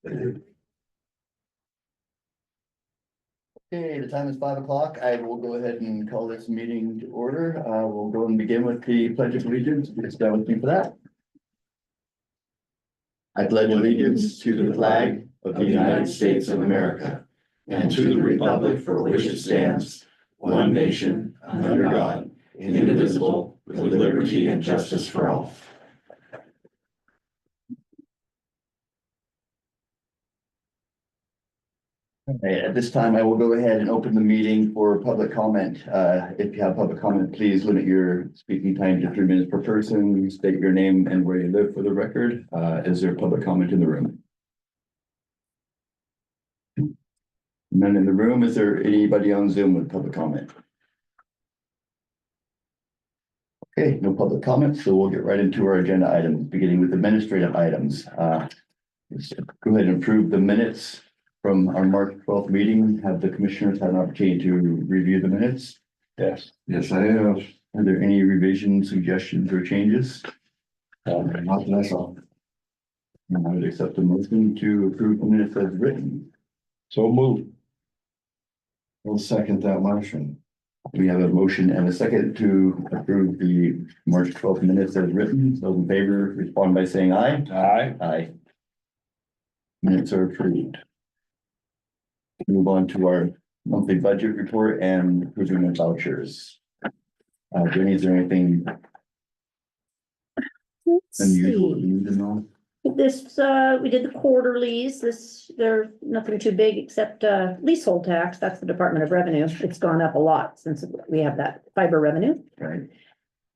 Okay, the time is 5 o'clock. I will go ahead and call this meeting to order. We'll go and begin with the pledge of allegiance. Please stand with me for that. I pledge allegiance to the flag of the United States of America and to the republic for which it stands, one nation, under God, indivisible, with liberty and justice for all. Okay, at this time, I will go ahead and open the meeting for public comment. If you have public comment, please limit your speaking time to 3 minutes per person. State your name and where you live for the record. Is there public comment in the room? None in the room. Is there anybody on Zoom with public comment? Okay, no public comments, so we'll get right into our agenda items, beginning with administrative items. Let's go ahead and approve the minutes from our March 12th meeting. Have the commissioners had an opportunity to review the minutes? Yes. Yes, I have. Are there any revisions, suggestions, or changes? Not that I saw. I would accept a motion to approve the minutes as written. So moved. We'll second that motion. We have a motion and a second to approve the March 12th minutes as written. Those in favor, respond by saying aye. Aye. Aye. Minutes are approved. Move on to our monthly budget report and approving of vouchers. Jenny, is there anything Let's unusual see. you need to know? This, we did the quarterlies. There's nothing too big except, leasehold tax. That's the Department of Revenue. It's gone up a lot since we have that fiber revenue. Right.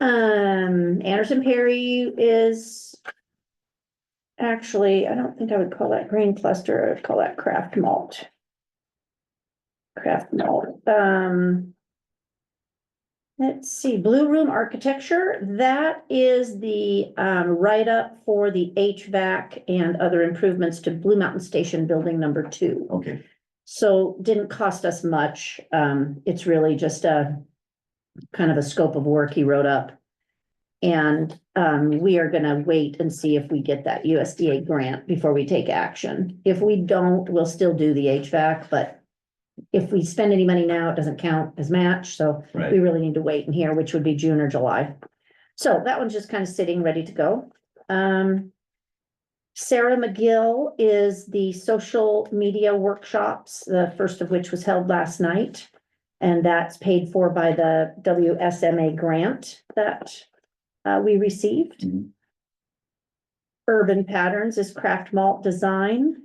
Anderson Perry is actually, I don't think I would call that grain cluster. I'd call that craft malt. Craft malt. Let's see, Blue Room Architecture, that is the write-up for the HVAC and other improvements to Blue Mountain Station Building number 2. Okay, So didn't cost us much. It's really just a kind of a scope of work he wrote up. And we are gonna wait and see if we get that USDA grant before we take action. If we don't, we'll still do the HVAC, but if we spend any money now, it doesn't count as match, so right. we really need to wait and hear, which would be June or July. So that one's just kind of sitting, ready to go. Sarah McGill is the social media workshops, the first of which was held last night. And that's paid for by the WSMA grant that we received. Mhm. Urban Patterns is craft malt design.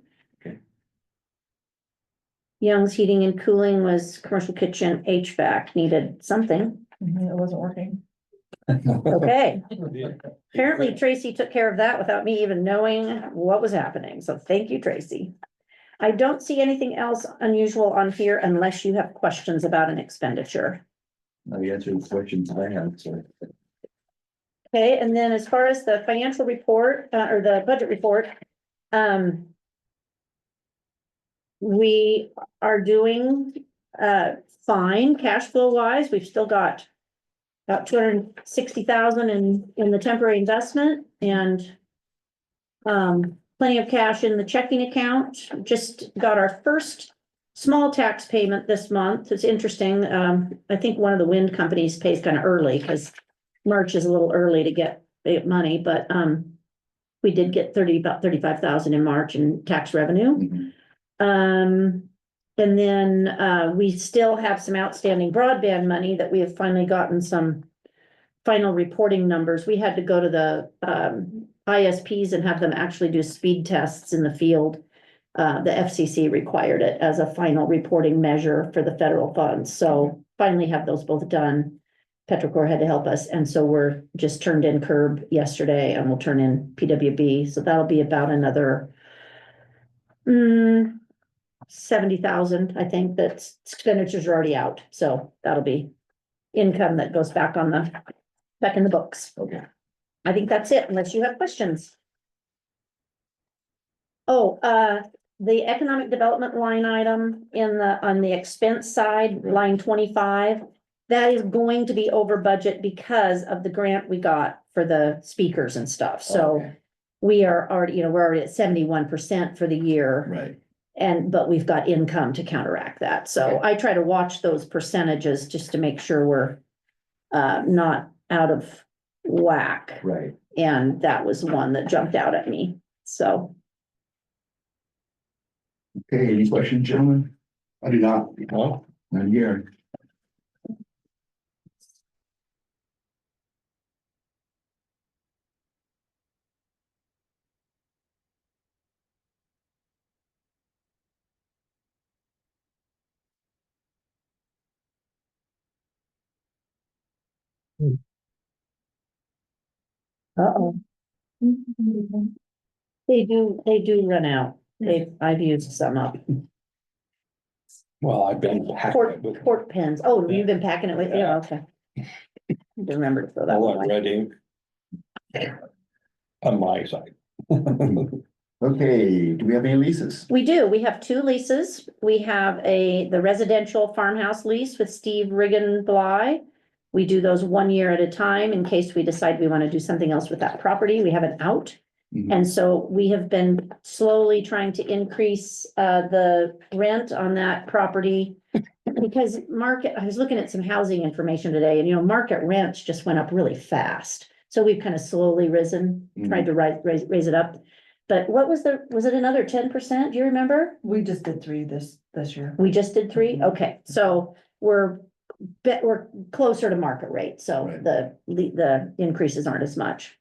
Young's Heating and Cooling was commercial kitchen HVAC, needed something. It wasn't working. Okay, apparently Tracy took care of that without me even knowing what was happening, so thank you, Tracy. I don't see anything else unusual on here unless you have questions about an expenditure. Now you answered the questions I had, so. Okay, and then as far as the financial report, or the budget report, we are doing, fine cash flow wise. We've still got about 260,000 in the temporary investment and, plenty of cash in the checking account. Just got our first small tax payment this month. It's interesting. I think one of the wind companies pays kind of early because March is a little early to get money, but, we did get about 35,000 in March in tax revenue. Mhm. And then, we still have some outstanding broadband money that we have finally gotten some final reporting numbers. We had to go to the, ISPs and have them actually do speed tests in the field. The FCC required it as a final reporting measure for the federal funds. So finally have those both done. Petrocor had to help us. And so we're just turned in CURB yesterday and we'll turn in PWB. So that'll be about another, 70,000, I think, that expenditures are already out, so that'll be income that goes back in the books. Okay. I think that's it, unless you have questions. Oh, the economic development line item on the expense side, line 25, that is going to be over budget because of the grant we got for the speakers and stuff, so Okay. we are already, we're already at 71% for the year. Right. But we've got income to counteract that. So I try to watch those percentages just to make sure we're not out of whack. Right. And that was one that jumped out at me. So, Okay, any questions, gentlemen? I do not. No. None here. uh-oh. They do run out. I've used some up. Well, I've been Port pens. Oh, you've been packing it with, yeah, okay. Didn't remember to throw that all one that away. red ink. On my side. Okay, do we have any leases? We do. We have two leases. We have the residential farmhouse lease with Steve Riggin Bly. We do those 1 year at a time in case we decide we want to do something else with that property. We have an out. Mhm. And so we have been slowly trying to increase the rent on that property. Because I was looking at some housing information today and market rents just went up really fast. So we've kind of slowly risen, tried to raise it up. But what was it another 10%? Do you remember? We just did 3 this year. We just did 3? Okay, so we're closer to market rate, so Right. the increases aren't as much.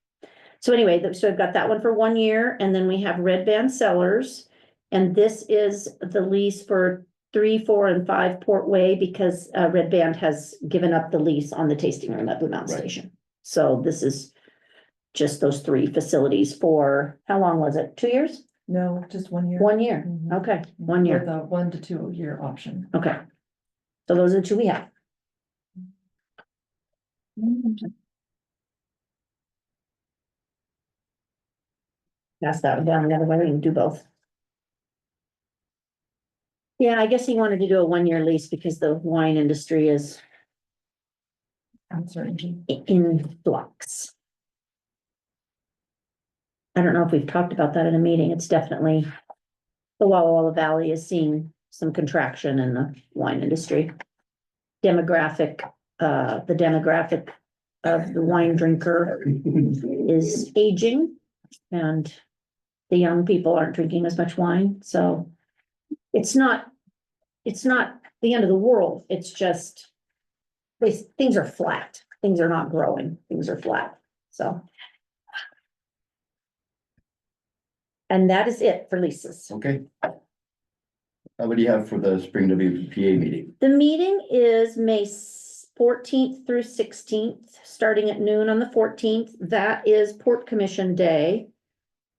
So anyway, so I've got that one for 1 year, and then we have Red Band Cellars. And this is the lease for 3, 4, and 5 Port Way because Red Band has given up the lease on the tasting room at Blue Mountain Right. Station. So this is just those 3 facilities for, how long was it? 2 years? No, just 1 year. 1 year, Mhm. okay, 1 year, With a 1 to 2 year option. okay. So those are the 2 we have. Pass that one down the other way, we can do both. Yeah, I guess he wanted to do a 1 year lease because the wine industry is Uncertainty. in flux. I don't know if we've talked about that in a meeting. It's definitely, the Walla Walla Valley is seeing some contraction in the wine industry. The demographic of the wine drinker is aging and the young people aren't drinking as much wine, so it's not the end of the world. It's just things are flat. Things are not growing. Things are flat. So. And that is it for leases. Okay. What do you have for the spring WPA meeting? The meeting is May 14th through 16th, starting at noon on the 14th. That is Port Commission Day.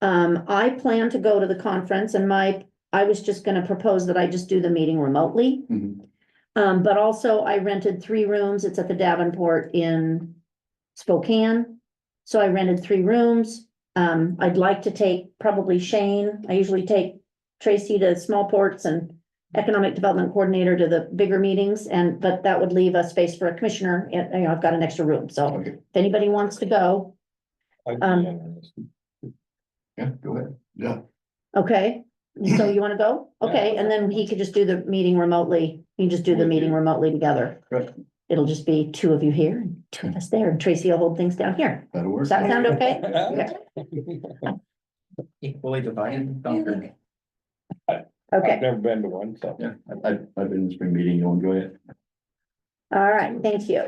I plan to go to the conference and I was just gonna propose that I just do the meeting remotely. Mhm. But also I rented 3 rooms. It's at the Davenport in Spokane. So I rented 3 rooms. I'd like to take probably Shane. I usually take Tracy to small ports and economic development coordinator to the bigger meetings but that would leave a space for a commissioner and I've got an extra room. So Okay, if anybody wants to go, I'd be interested. yeah, go ahead. Yeah. okay. So you wanna go? Okay, and then he could just do the meeting remotely. You can just do the With meeting you. remotely together. Right. It'll just be 2 of you here and 2 of us there, and Tracy will hold things down here. That'll work. Does that sound okay? Equally divided, conquered. Okay, I've never been to one, so. Yeah, I've been in the spring meeting. You'll enjoy it. all right, thank you.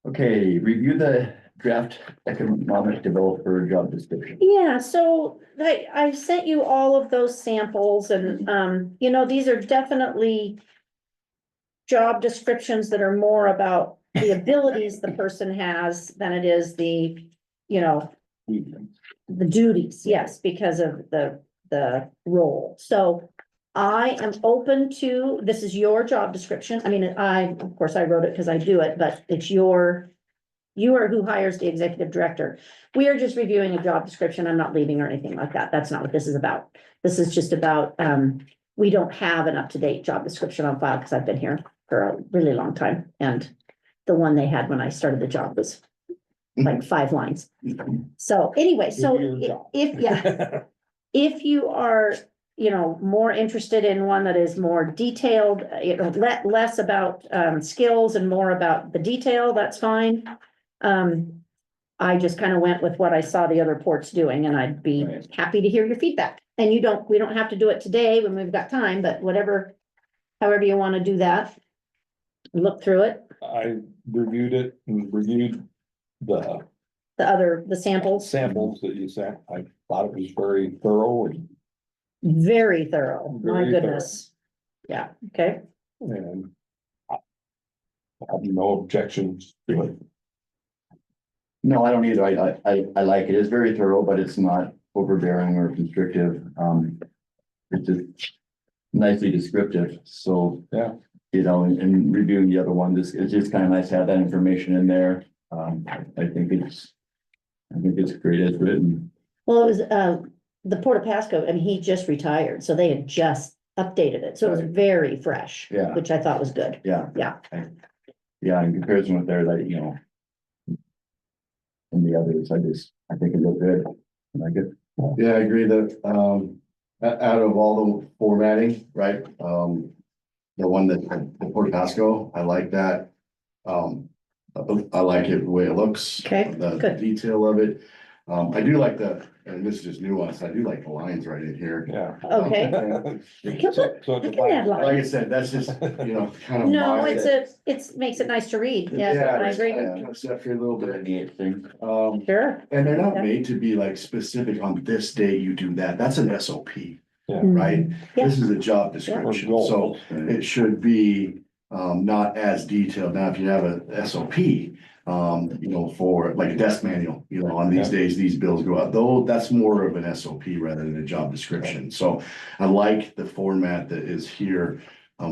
Okay, review the draft economic developer job description. Yeah, so I sent you all of those samples and, these are definitely job descriptions that are more about the abilities the person has than it is the duties, yes, because of the role. So I am open to, this is your job description. I mean, of course, I wrote it because I do it, but it's you are who hires the executive director. We are just reviewing a job description. I'm not leaving or anything like that. That's not what this is about. This is just about, we don't have an up-to-date job description on file because I've been here for a really long time. And the one they had when I started the job was like 5 lines. So anyway, so Do your job. if, if you are, more interested in one that is more detailed, less about, skills and more about the detail, that's fine. I just kind of went with what I saw the other ports doing, and I'd be Right. happy to hear your feedback. And we don't have to do it today when we've got time, but however you want to do that. Look through it, I reviewed it and reviewed the the samples, samples that you sent. I thought it was very thorough very thorough, my Very thorough. goodness. Yeah, okay, and I have no objections to it. No, I don't either. I like it. It's very thorough, but it's not overbearing or constrictive. It's just nicely descriptive. So. Yeah. And reviewing the other one, it's just kind of nice to have that information in there. I think it's great as written. well, it was, the Port of Pasco, and he just retired, so they had just updated it, so it was Right. very fresh. Yeah. Which I thought was good, Yeah. Yeah. Yeah, in comparison with there, that, and the others, I think it looked good. I like it. Yeah, I agree that, out of all the formatting, right, the one that, the Port Pasco, I like that. I like it the way it looks. Okay, The good. detail of it. I do like and this is just nuance, I do like the lines right in here. Yeah. Okay. So I it's a can add Like I lines. said, that's just, kind of. No, my- it makes it nice to read, yeah, I agree, Kind of separate a little bit. Neat thing. sure. And they're not Yeah. made to be like specific on this day you do that. That's an SOP, Yeah. right? Yeah. This is a job For description, so goals. it should be not as detailed. Now, if you have a SOP, for like a desk manual, on these Yeah. days, these bills go out, though, that's more of an SOP rather than a job description. So I like the format that is here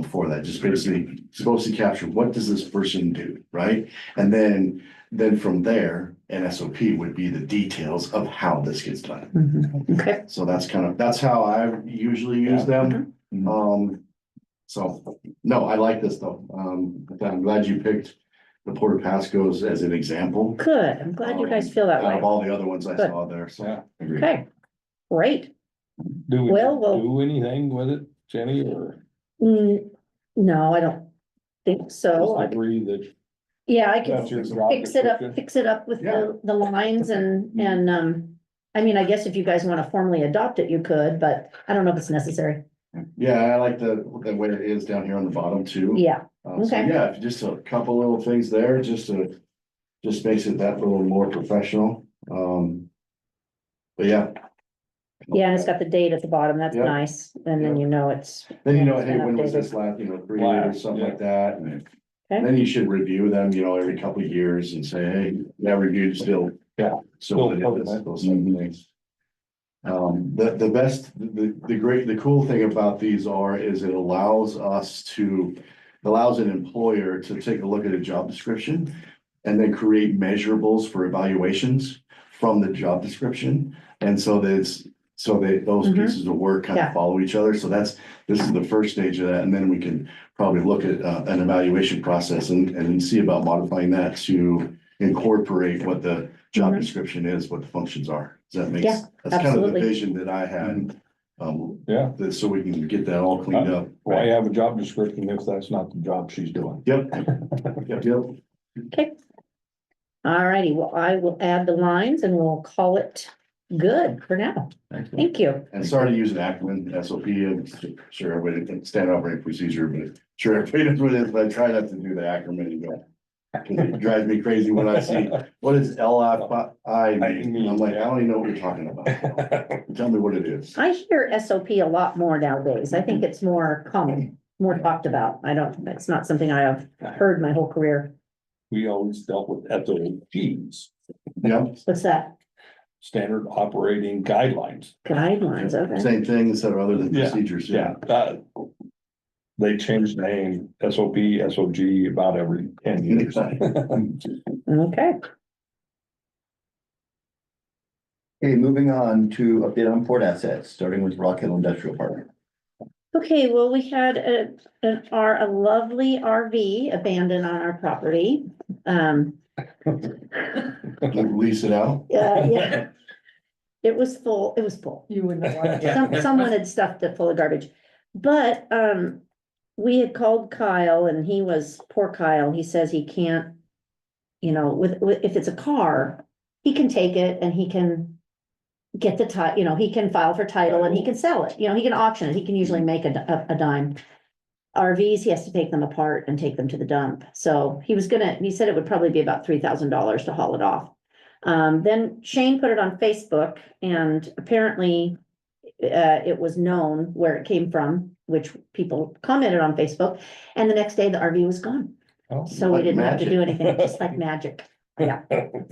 for that, just basically supposed to capture what does this person do, right? And then from there, an SOP would be the details of how this gets done. Mhm. Okay, So that's how I usually use them. So, no, I like this though. I'm glad you picked the Port of Pasco's as an example. good, I'm glad you guys feel that Out of way, all the other ones I Good. saw there, so. Yeah. Agreed. okay, great. Do we Well, do anything with it, Jenny, or No, I don't think just so, agree that yeah, I that's can your job description? fix it up with Yeah. the lines and, I mean, I guess if you guys wanna formally adopt it, you could, but I don't know if it's necessary, Yeah, I like the way it is down here on the bottom too. yeah, So okay. yeah, just a couple little things there, just makes it that little more professional. But yeah. Yeah, and it's got the date at the bottom, that's Yeah. nice, and then it's. Then it's hey, been when was updated. this last, 3 Last, years, something yeah. like that, and Okay. then you should review them, every couple of years and say, hey, that reviewed still. Yeah. So what it is, Still those type of things. The cool thing about these is it allows an employer to take a look at a job description and then create measurables for evaluations from the job description. And so those Mhm. pieces of work kind Yeah. of follow each other. So this is the first stage of that. And then we can probably look at an evaluation process and see about modifying that to incorporate what the job Mhm. description is, what the functions are. Does that make Yeah, sense? That's kind of the absolutely. vision that I had. Yeah, So we can get that all cleaned up. why have a job description if that's not the job she's doing? Yep, yep. Okay. Alrighty, well, I will add the lines and we'll call it good for now, Excellent. thank you. And sorry to use an acronym, SOP, I'm sure everybody can stand operating procedure, but sure everybody knows what it is, but I try not to do the acronym anymore. It drives me crazy when I see, what is LFI mean? I'm like, I don't even know what you're talking about. Tell me what it is. I hear SOP a lot more nowadays, I think it's more common, more talked about, it's not something I have heard my whole career. We always dealt with SOPs, Yep, What's that? standard operating guidelines. Guidelines, okay, same thing instead of other than Yeah, procedures. Yeah, they changed the name SOP, SOG about every 10 years. okay, Okay, moving on to update on port assets, starting with Rock Hill Industrial Park. okay, well, we had a lovely RV abandoned on our property. Lease it out? Yeah. It was full, it was full. You wouldn't have wanted to. Someone had stuffed it full of garbage. But, we had called Kyle and he was, poor Kyle, he says he can't, you know, with, if it's a car, he can take it and he can get the you know, he can file for title and he can sell it, you know, he can auction it, he can usually make a dime. RVs, he has to take them apart and take them to the dump. So he said it would probably be about $3,000 to haul it off. Then Shane put it on Facebook and apparently it was known where it came from, which people commented on Facebook. And the next day the RV was gone. Oh, So we Like didn't have to do magic. anything, just like magic. Yeah,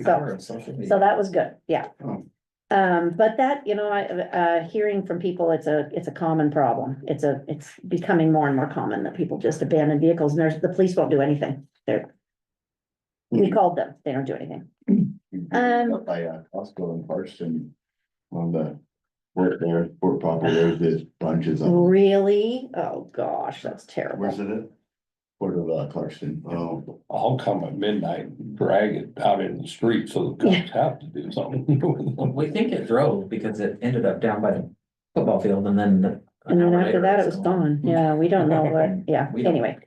Power of social media. so that was good, yeah. Oh. But that, you know, hearing from people, it's a common problem. It's becoming more and more common that people just abandon vehicles and the police won't do anything. We called them, they don't do anything. Up by Costco in Clarkston, on the, where there, Fort Poplar, there's this bunches of them, Really? Oh, gosh, that's Where's terrible. it at? Port of Clarkston. Oh, I'll come at midnight and drag it out in the street, so the cops have to do something. We think it drove because it ended up down by the football field and then. And then an hour after later that, it was gone. Yeah, we don't know what, yeah, We don't- anyway.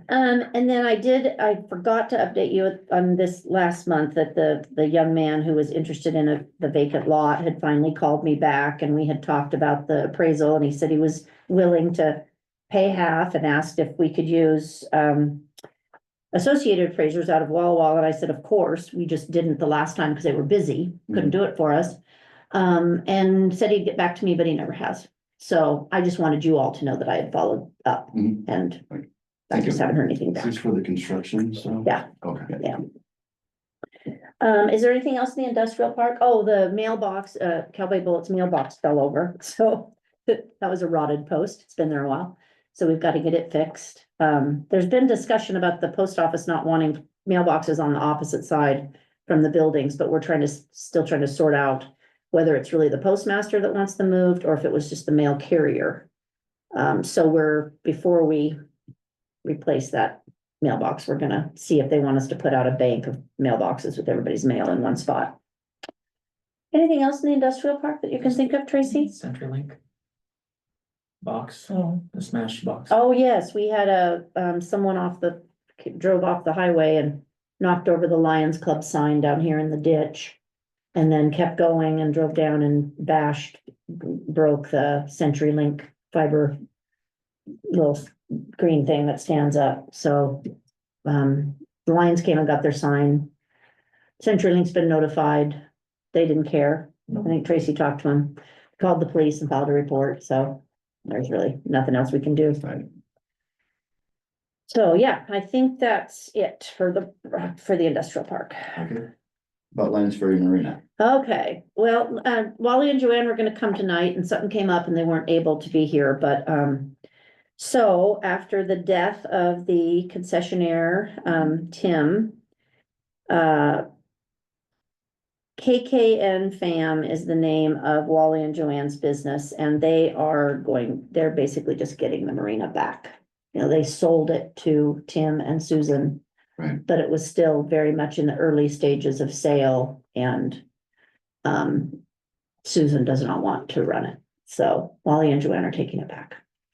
And then I forgot to update you on this last month that the young man who was interested in the vacant lot had finally called me back and we had talked about the appraisal and he said he was willing to pay half and asked if we could use, Associated Appraisers out of Walla Walla. And I said, of course, we just didn't the last time because they were busy, couldn't do it for us. And said he'd get back to me, but he never has. So I just wanted you all to know that I had followed up Mhm. and I Thank just you. haven't heard anything is back. this for the construction stuff? Yeah. Okay. Is there anything else in the industrial park? Oh, the mailbox, Cowboy Bullets mailbox fell over, so that was a rotted post. It's been there a while. So we've got to get it fixed. There's been discussion about the post office not wanting mailboxes on the opposite side from the buildings, but we're still trying to sort out whether it's really the postmaster that wants them moved or if it was just the mail carrier. So before we replace that mailbox, we're gonna see if they want us to put out a bank of mailboxes with everybody's mail in one spot. Anything else in the industrial park that you can think of, Tracy? CenturyLink. Box, So, the smashed box. Oh, yes, we had someone drove off the highway and knocked over the Lions Club sign down here in the ditch. And then kept going and drove down and broke the CenturyLink fiber little green thing that stands up, so. The Lions came and got their sign. CenturyLink's been notified, they didn't care, I think Tracy talked to him, called the police and filed a report, so. There's really nothing else we can do. So, yeah, I think that's it for the industrial park. Okay. About Lions Ferry Marina. Okay, well, Wally and Joanne were gonna come tonight and something came up and they weren't able to be here, but, so after the death of the concessionaire, Tim, KKN Fam is the name of Wally and Joanne's business, and they're basically just getting the marina back. You know, they sold it to Tim and Susan. Right. But it was still very much in the early stages of sale and Susan does not want to run it. So Wally and Joanne are taking it back.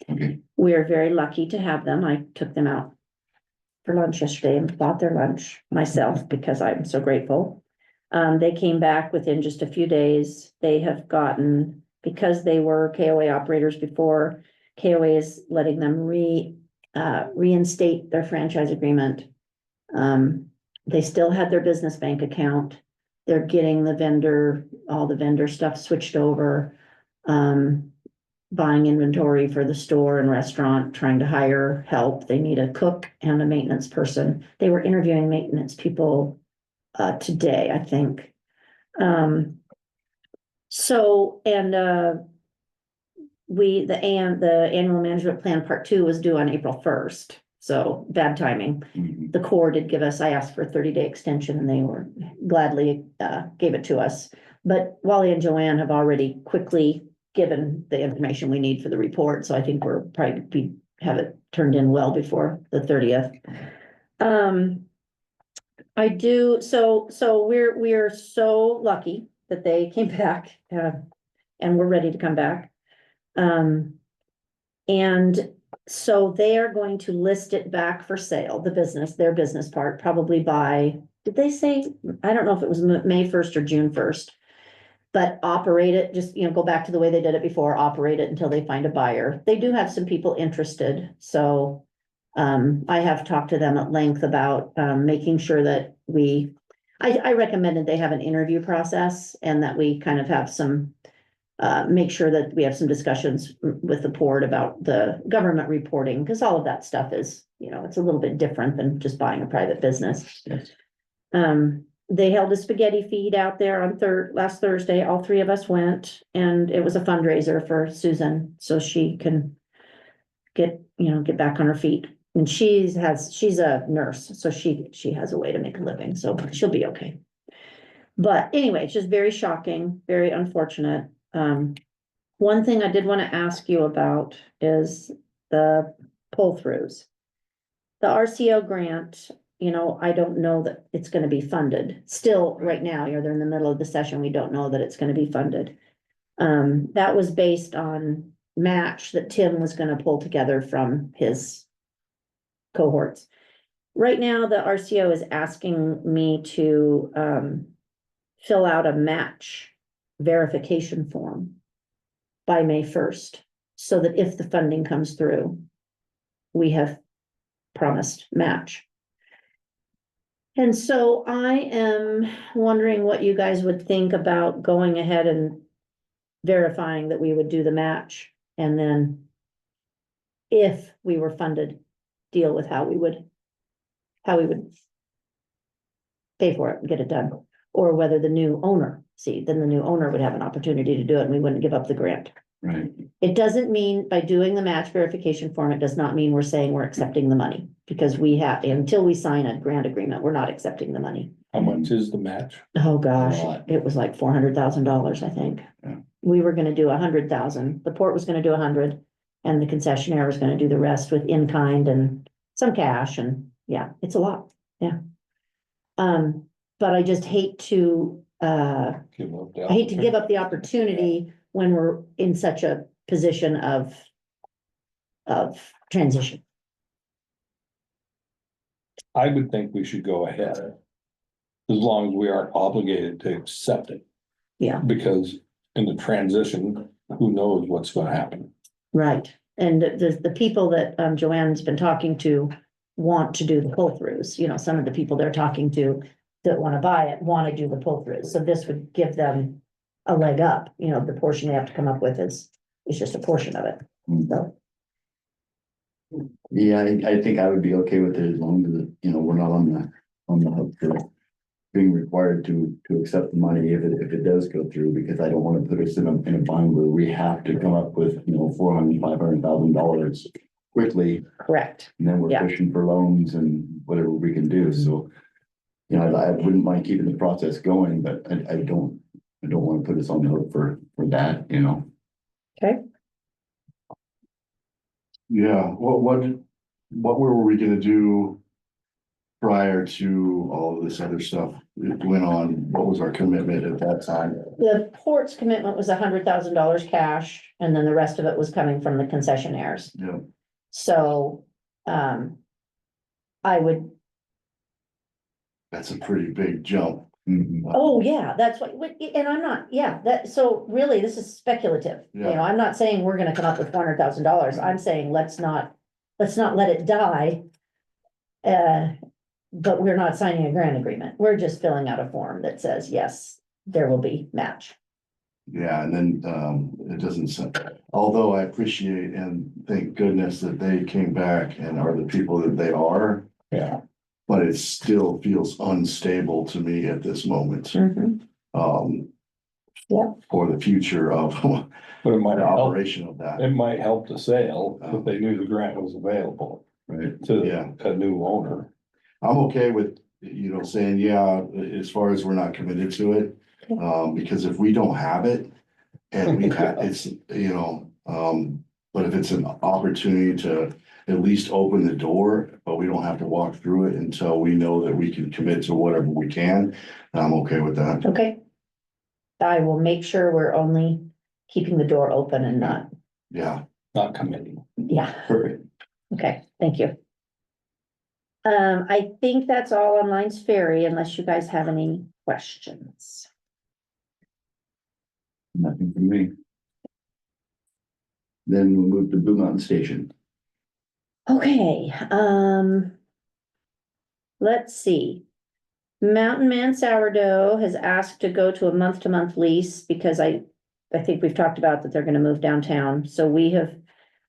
Okay. We are very lucky to have them. I took them out for lunch yesterday and bought their lunch myself because I'm so grateful. They came back within just a few days. They have gotten, because they were KOA operators before, KOA is letting them reinstate their franchise agreement. They still had their business bank account. They're getting all the vendor stuff switched over. Buying inventory for the store and restaurant, trying to hire help. They need a cook and a maintenance person. They were interviewing maintenance people today, I think. The annual management plan part 2 was due on April 1st, so bad timing. Mhm. The Corps did give us, I asked for a 30-day extension and they were gladly gave it to us. But Wally and Joanne have already quickly given the information we need for the report, so I think we have it turned in well before the 30th. I do, so we're so lucky that they came back, and we're ready to come back. And so they are going to list it back for sale, the business, their business part, probably by, did they say, I don't know if it was May 1st or June 1st. But operate it, just, go back to the way they did it before, operate it until they find a buyer. They do have some people interested, so. I have talked to them at length about, making sure that I recommended they have an interview process and that we kind of have some. Make sure that we have some discussions with the board about the government reporting, because all of that stuff is, it's a little bit different than just buying a private business. Yes. They held a spaghetti feed out there on last Thursday. All three of us went, and it was a fundraiser for Susan, so she can get back on her feet. And she's a nurse, so she has a way to make a living, so she'll be okay. But anyway, it's just very shocking, very unfortunate. One thing I did want to ask you about is the pull-throughs. The RCO grant, I don't know that it's gonna be funded. Still, right now, they're in the middle of the session, we don't know that it's gonna be funded. That was based on match that Tim was gonna pull together from his cohorts. Right now, the RCO is asking me to, fill out a match verification form by May 1st, so that if the funding comes through, we have promised match. And so I am wondering what you guys would think about going ahead and verifying that we would do the match, and then if we were funded, deal with how we would pay for it and get it done, or whether the new owner, then the new owner would have an opportunity to do it and we wouldn't give up the grant. Right. It doesn't mean by doing the match verification form, it does not mean we're saying we're accepting the money, because we have, until we sign a grant agreement, we're not accepting the money. How much is the match? Oh, gosh, A lot. it was like $400,000, I think. Yeah. We were gonna do 100,000, the port was gonna do 100, and the concessionaire was gonna do the rest with in-kind and some cash, and yeah, it's a lot, yeah. But I just hate to, Give up the I hate to give up the opportunity when we're in such a position of transition. I would think we should go ahead. As long as we aren't obligated to accept it. Yeah. Because in the transition, who knows what's gonna happen? Right, and the people that Joanne's been talking to want to do the pull-throughs, some of the people they're talking to that wanna buy it, wanna do the pull-throughs, so this would give them a leg up, the portion they have to come up with is just a portion of it, so. Yeah, I think I would be okay with it as long as, we're not on the hook for being required to accept the money if it does go through, because I don't want to put us in a bind where we have to come up with, $400,000-$500,000 quickly, Correct, and then we're Yeah. pushing for loans and whatever we can do, so. I wouldn't mind keeping the process going, but I don't want to put us on the hook for that, okay, Yeah, what were we gonna do prior to all of this other stuff that went on? What was our commitment at that time? the port's commitment was $100,000 cash, and then the rest of it was coming from the concessionaires, Yeah, so, I would. that's a pretty big jump. Mhm. Oh, yeah, that's what, and I'm not, so really, this is speculative, Yeah. I'm not saying we're gonna come up with $400,000, I'm saying let's not let it die. But we're not signing a grant agreement, we're just filling out a form that says, yes, there will be match. Yeah, and then it doesn't sound, although I appreciate and thank goodness that they came back and are the people that they are. Yeah. But it still feels unstable to me at this moment. Yeah. For the future of But it might the help, operation of that. it might help the sale if they knew the grant was available Right. to Yeah. a new owner. I'm okay with, saying, yeah, as far as we're not committed to it. Because if we don't have it and we have, it's, But if it's an opportunity to at least open the door, but we don't have to walk through it until we know that we can commit to whatever we can, I'm okay with that. Okay. I will make sure we're only keeping the door open and not, Yeah, Not committing. yeah, Perfect. okay, thank you. I think that's all on Lions Ferry unless you guys have any questions. Nothing from me. Then we'll move to Blue Mountain Station. Okay, let's see. Mountain Man Sourdough has asked to go to a month-to-month lease because I think we've talked about that they're gonna move downtown, so we have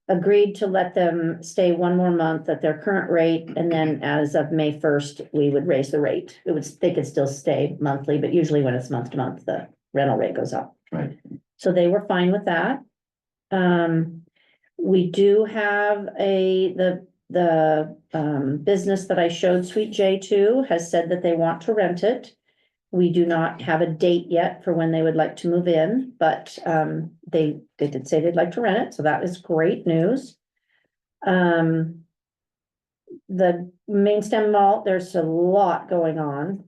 agreed to let them stay one more month at their current rate, and then as of May first, we would raise the rate. They could still stay monthly, but usually when it's month to month, the rental rate goes up. Right. So they were fine with that. We do have the business that I showed Sweet J to has said that they want to rent it. We do not have a date yet for when they would like to move in, but they did say they'd like to rent it, so that is great news. The Main Stem Malt, there's a lot going on.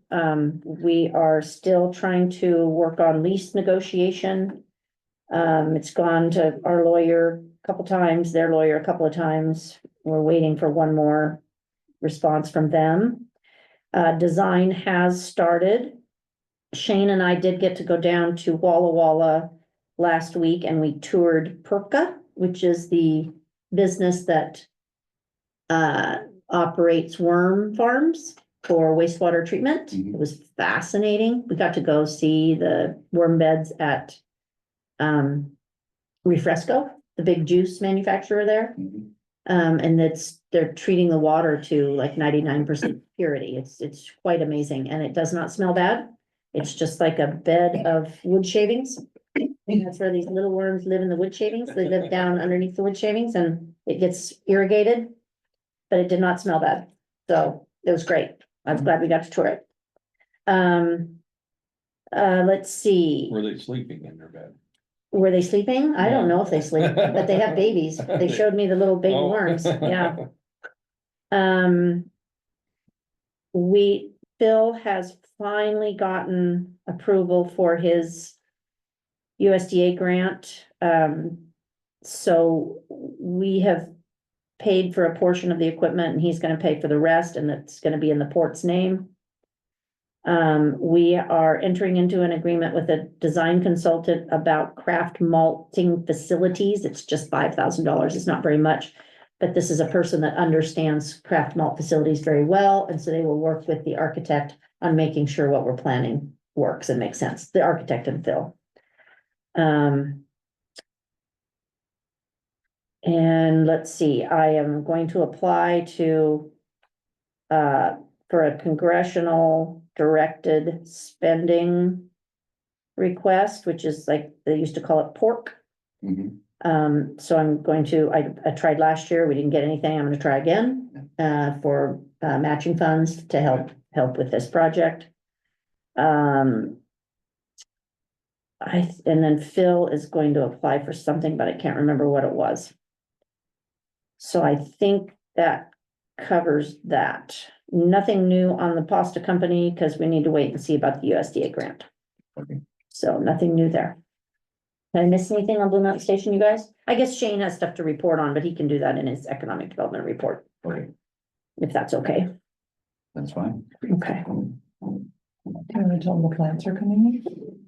We are still trying to work on lease negotiation. It's gone to our lawyer a couple times, their lawyer a couple of times. We're waiting for one more response from them. Design has started. Shane and I did get to go down to Walla Walla last week and we toured Perka, which is the business that operates worm farms for wastewater treatment. Mhm. It was fascinating. We got to go see the worm beds at Refresco, the big juice manufacturer there. Mhm. And they're treating the water to like 99% purity. It's quite amazing and it does not smell bad. It's just like a bed of wood shavings. And that's where these little worms live in the wood shavings. They live down underneath the wood shavings and it gets irrigated. But it did not smell bad. So it was great. I was glad we got to tour it. Let's see. Were they sleeping in their bed? Were they sleeping? I don't know if they sleep, but they have babies. They showed me the little baby Oh. worms. Yeah. Phil has finally gotten approval for his USDA grant. So we have paid for a portion of the equipment and he's gonna pay for the rest and it's gonna be in the port's name. We are entering into an agreement with a design consultant about craft malting facilities. It's just $5,000. It's not very much. But this is a person that understands craft malt facilities very well, and so they will work with the architect on making sure what we're planning works and makes sense, the architect and Phil. And let's see, I am going to apply to for a congressional directed spending request, which is like, they used to call it pork. Mhm. So I'm going to, I tried last year, we didn't get anything, I'm gonna try again, for, matching funds to help with this project. And then Phil is going to apply for something, but I can't remember what it was. So I think that covers that. Nothing new on the pasta company, because we need to wait and see about the USDA grant. Okay. So nothing new there. Did I miss anything on Blue Mountain Station, you guys? I guess Shane has stuff to report on, but he can do that in his economic development report, Okay, if that's okay. that's fine. Okay. Do you want to tell them the plants are coming in?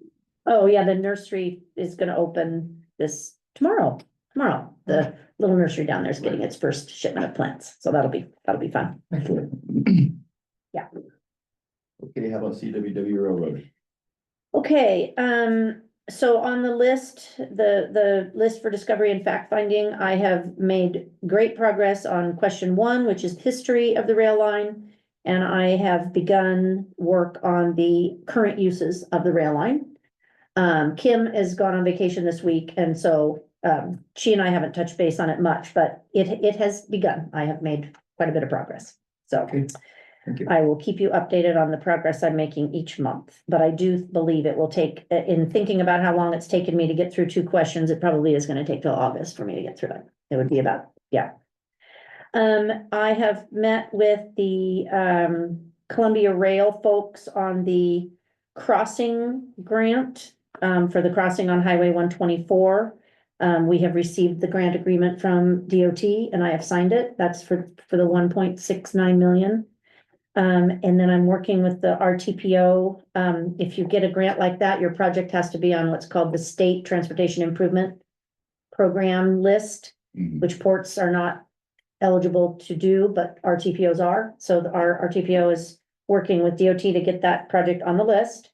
Oh, yeah, the nursery is gonna open tomorrow. The little nursery down there is getting its first shipment of plants, so that'll be fun. Yeah. Okay, how about CWW Railroad? Okay, so on the list, the list for discovery and fact finding, I have made great progress on question 1, which is history of the rail line. And I have begun work on the current uses of the rail line. Kim has gone on vacation this week, and so she and I haven't touched base on it much, but it has begun. I have made quite a bit of progress. So Okay. Thank you. I will keep you updated on the progress I'm making each month, but I do believe it will take, in thinking about how long it's taken me to get through 2 questions, it probably is gonna take till August for me to get through it. It would be about, yeah. I have met with the, Columbia Rail folks on the crossing grant, for the crossing on Highway 124. We have received the grant agreement from DOT and I have signed it. That's for the 1.69 million. And then I'm working with the RTPO. If you get a grant like that, your project has to be on what's called the State Transportation Improvement Program list, Mhm. which ports are not eligible to do, but RTPOs are. So our RTPO is working with DOT to get that project on the list.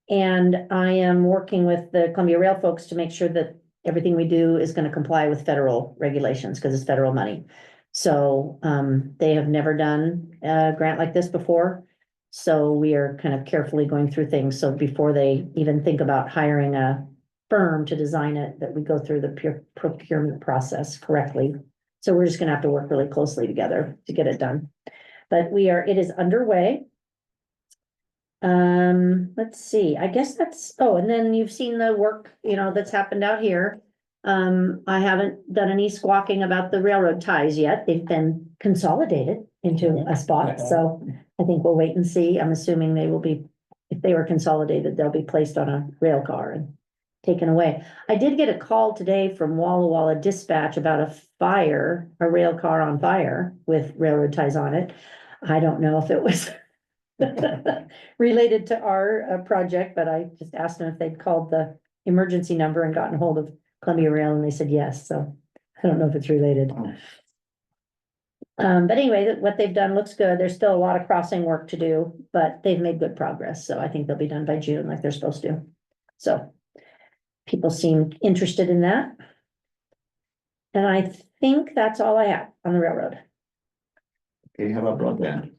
And I am working with the Columbia Rail folks to make sure that everything we do is gonna comply with federal regulations, because it's federal money. So, they have never done a grant like this before. So we are kind of carefully going through things. So before they even think about hiring a firm to design it, that we go through the procurement process correctly. So we're just gonna have to work really closely together to get it done. But it is underway. Let's see, I guess and then you've seen the work, that's happened out here. I haven't done any squawking about the railroad ties yet. They've been consolidated into a spot, so I think we'll wait and see. I'm assuming they will be, if they were consolidated, they'll be placed on a rail car and taken away. I did get a call today from Walla Walla Dispatch about a rail car on fire with railroad ties on it. I don't know if it was related to our project, but I just asked them if they'd called the emergency number and gotten hold of Columbia Rail, and they said yes, so I don't know if it's related. But anyway, what they've done looks good. There's still a lot of crossing work to do, but they've made good progress, so I think they'll be done by June like they're supposed to. So people seem interested in that. And I think that's all I have on the railroad. Okay, how about broadband?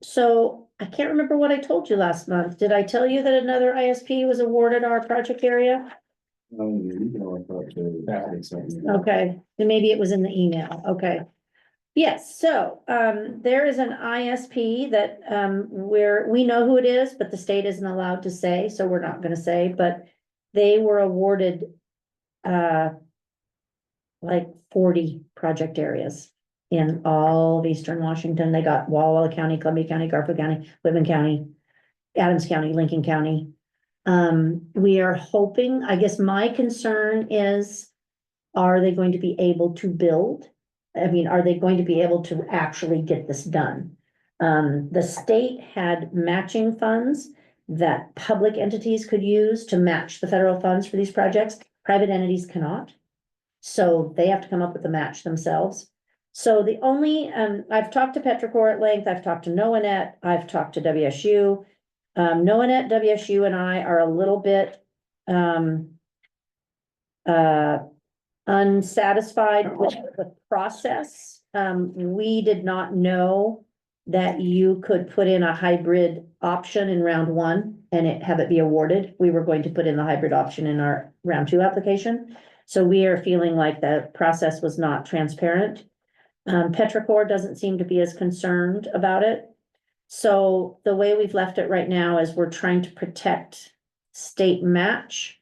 So I can't remember what I told you last month. Did I tell you that another ISP was awarded our project area? Okay, then maybe it was in the email. Okay. Yes, so, there is an ISP that, we know who it is, but the state isn't allowed to say, so we're not gonna say, but they were awarded, like 40 project areas in all of eastern Washington. They got Walla Walla County, Columbia County, Garfield County, Whitman County, Adams County, Lincoln County. We are hoping, I guess my concern is, are they going to be able to build? I mean, are they going to be able to actually get this done? The state had matching funds that public entities could use to match the federal funds for these projects. Private entities cannot. So they have to come up with the match themselves. So the only, I've talked to Petrocor at length, I've talked to NOAANET, I've talked to WSU. NOAANET, WSU and I are a little bit, unsatisfied with the process. We did not know that you could put in a hybrid option in round 1 and have it be awarded. We were going to put in the hybrid option in our round 2 application. So we are feeling like the process was not transparent. Petrocor doesn't seem to be as concerned about it. So the way we've left it right now is we're trying to protect state match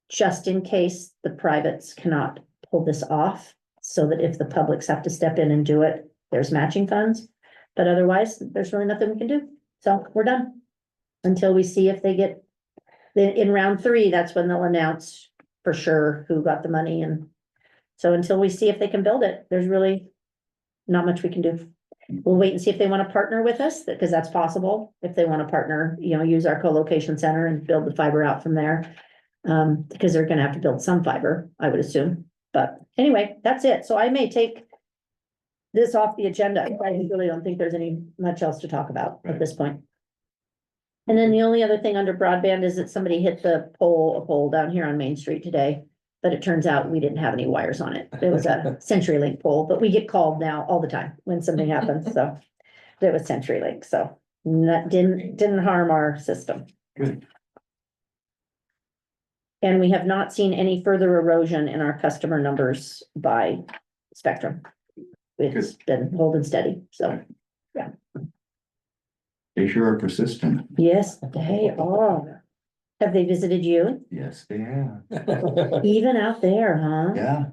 just in case the privates cannot pull this off, so that if the publics have to step in and do it, there's matching funds. But otherwise, there's really nothing we can do. So we're done until we see if they get in round 3, that's when they'll announce for sure who got the money. And so until we see if they can build it, there's really not much we can do. We'll wait and see if they want to partner with us, because that's possible. If they want to partner, use our co-location center and build the fiber out from there. Because they're gonna have to build some fiber, I would assume. But anyway, that's it. So I may take this off the agenda. I really don't think there's any much else to talk about at this point. And then the only other thing under broadband is that somebody hit a pole down here on Main Street today. But it turns out we didn't have any wires on it. It was a CenturyLink pole, but we get called now all the time when something happens, so. It was CenturyLink, so that didn't harm our system. Good. And we have not seen any further erosion in our customer numbers by Spectrum. it's been holding steady, so, They sure are persistent. yes, they are. Have they visited you? Yes, they have. Even out there, huh? Yeah,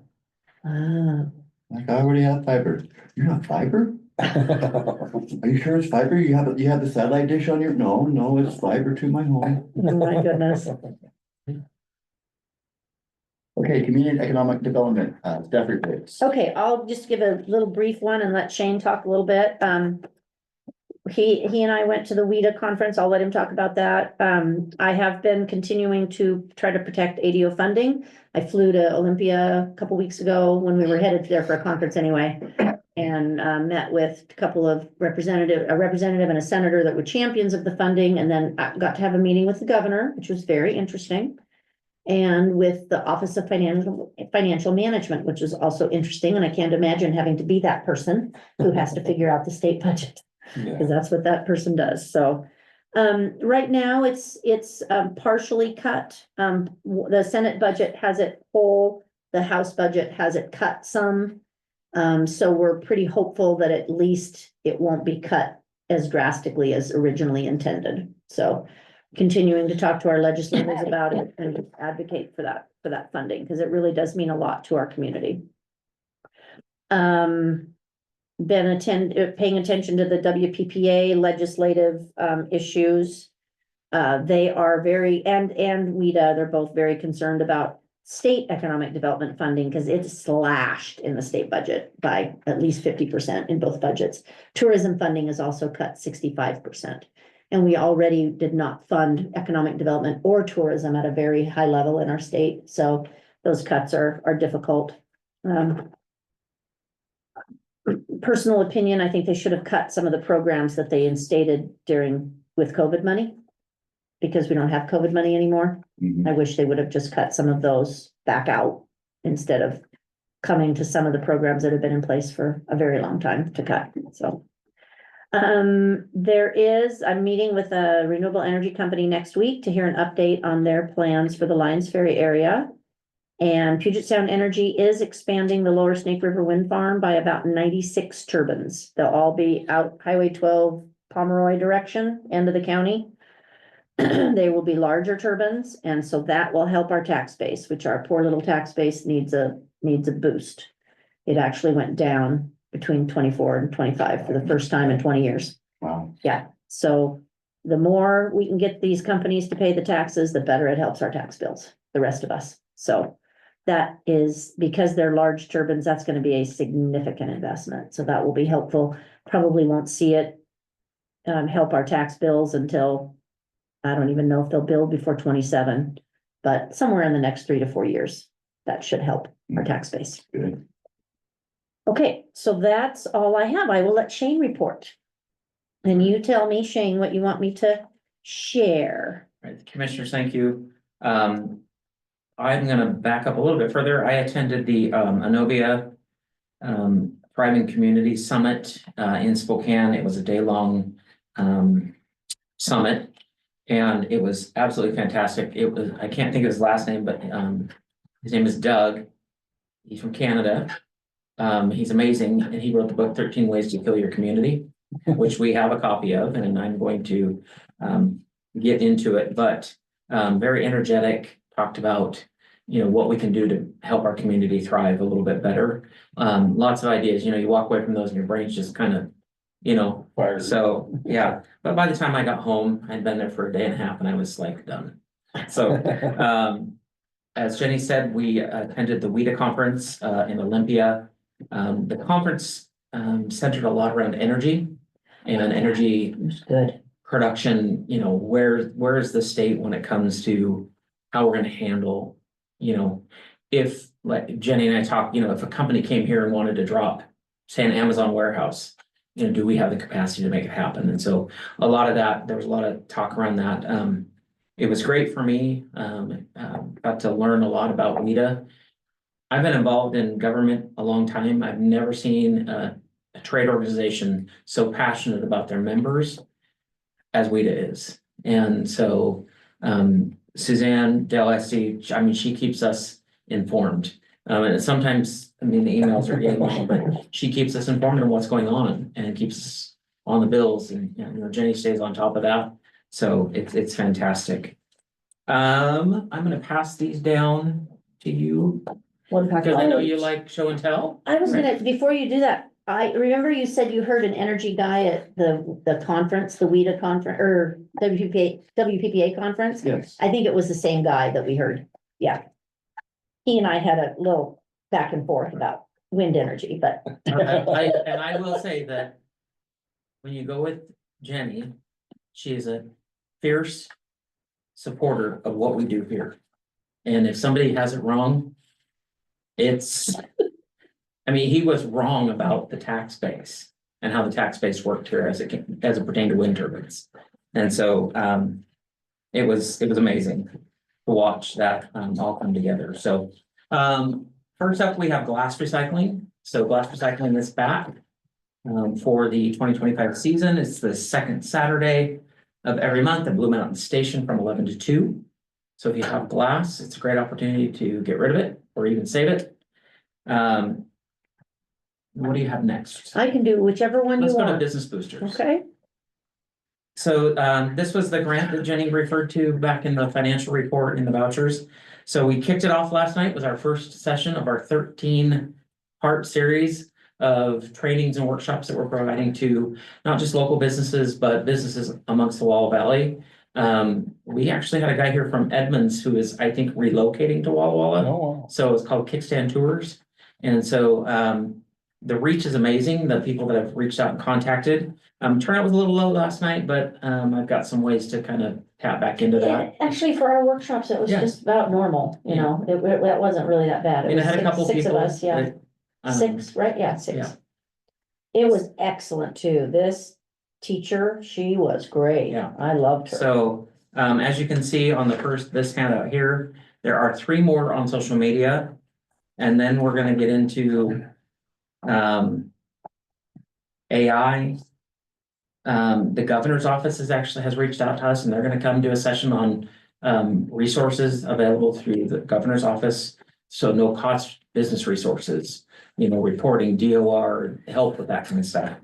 Ah, like I already have fiber. You have fiber? Are you sure it's fiber? You have the satellite dish on your? No, it's fiber to my home. oh my goodness. Okay, community economic development, staff reports. Okay, I'll just give a little brief one and let Shane talk a little bit. He and I went to the WIDA conference. I'll let him talk about that. I have been continuing to try to protect ADO funding. I flew to Olympia a couple weeks ago when we were headed there for a conference anyway. And met with a couple of a representative and a senator that were champions of the funding, and then I got to have a meeting with the governor, which was very interesting. And with the Office of Financial Management, which was also interesting, and I can't imagine having to be that person who has to figure out the state budget. Yeah. Because that's what that person does, so. Right now, it's partially cut, the Senate budget has it whole, the House budget has it cut some. So we're pretty hopeful that at least it won't be cut as drastically as originally intended, so. Continuing to talk to our legislators about it and advocate for that funding, because it really does mean a lot to our community. Been paying attention to the WPPA legislative issues. They are very, and WIDA, they're both very concerned about state economic development funding, because it's slashed in the state budget by at least 50% in both budgets. Tourism funding is also cut 65%. And we already did not fund economic development or tourism at a very high level in our state, so those cuts are difficult. Personal opinion, I think they should have cut some of the programs that they instated with COVID money. Because we don't have COVID money anymore. Mhm. I wish they would have just cut some of those back out instead of coming to some of the programs that have been in place for a very long time to cut, so. I'm meeting with a renewable energy company next week to hear an update on their plans for the Lions Ferry area. And Puget Sound Energy is expanding the Lower Snake River Wind Farm by about 96 turbines. They'll all be out Highway 12 Pomeroy direction, end of the county. They will be larger turbines, and so that will help our tax base, which our poor little tax base needs a boost. It actually went down between 24 and 25 for the first time in 20 years. Wow. Yeah, so the more we can get these companies to pay the taxes, the better it helps our tax bills, the rest of us. So that is, because they're large turbines, that's gonna be a significant investment, so that will be helpful. Probably won't see it help our tax bills until, I don't even know if they'll build before 27, but somewhere in the next 3 to 4 years, that should help our tax base. Good. Okay, so that's all I have. I will let Shane report. And you tell me, Shane, what you want me to share. Right, commissioners, thank you. I'm gonna back up a little bit further. I attended the Anovia Thriving Community Summit in Spokane. It was a day-long summit, and it was absolutely fantastic. It was, I can't think of his last name, but his name is Doug. He's from Canada. He's amazing, and he wrote the book 13 Ways to Kill Your Community, which we have a copy of, and I'm going to get into it, but very energetic, talked about, what we can do to help our community thrive a little bit better. Lots of ideas, you walk away from those and your brain's just kind of, Fire. so, yeah. But by the time I got home, I'd been there for a day and a half and I was like done. So, as Jenny said, we attended the WIDA conference in Olympia. The conference centered a lot around energy and energy It was good. production, where is the state when it comes to how we're gonna handle, if, like Jenny and I talked, if a company came here and wanted to drop, say, an Amazon warehouse, do we have the capacity to make it happen? And so a lot of that, there was a lot of talk around that. It was great for me, got to learn a lot about WIDA. I've been involved in government a long time. I've never seen a trade organization so passionate about their members as WIDA is. And so Suzanne Del Este, she keeps us informed. And sometimes, I mean, the emails are getting long, but she keeps us informed on what's going on and keeps us on the bills and, you know, Jenny stays on top of that. So it's fantastic. I'm gonna pass these down to you, One pack. because I know you like show and tell. I was gonna, before you do that, I remember you said you heard an energy guy at the conference, the WIDA conference, or WPPA conference. Yes. I think it was the same guy that we heard, yeah. He and I had a little back and forth about wind energy, but And I will say that when you go with Jenny, she is a fierce supporter of what we do here. And if somebody has it wrong, it's, I mean, he was wrong about the tax base and how the tax base worked here as it pertained to wind turbines. And so, it was amazing to watch that, all come together. So, first up, we have glass recycling. So glass recycling is back, for the 2025 season. It's the second Saturday of every month at Blue Mountain Station from 11 to 2. So if you have glass, it's a great opportunity to get rid of it or even save it. What do you have next? I can do whichever one you Let's go to want. business boosters. Okay, So this was the grant that Jenny referred to back in the financial report in the vouchers. So we kicked it off last night, was our first session of our 13-part series of trainings and workshops that we're providing to not just local businesses, but businesses amongst the Walla Valley. We actually had a guy here from Edmonds who is, I think, relocating to Walla Walla. Oh, wow. So it's called Kickstand Tours. And so the reach is amazing, the people that have reached out and contacted. Turnout was a little low last night, but I've got some ways to kind of tap back into that. actually, for our workshops, it was Yeah. just about normal, you know, that wasn't really that bad. It And I was had a couple six of people. us, yeah, that, six, right, yeah, six. yeah. It was excellent too, this teacher, she was great. Yeah. I loved her. So, as you can see on this handout here, there are 3 more on social media. And then we're gonna get into, AI. The governor's office has reached out to us and they're gonna come do a session on, resources available through the governor's office. So no cost business resources, you know, reporting, DOR, help with that kind of stuff.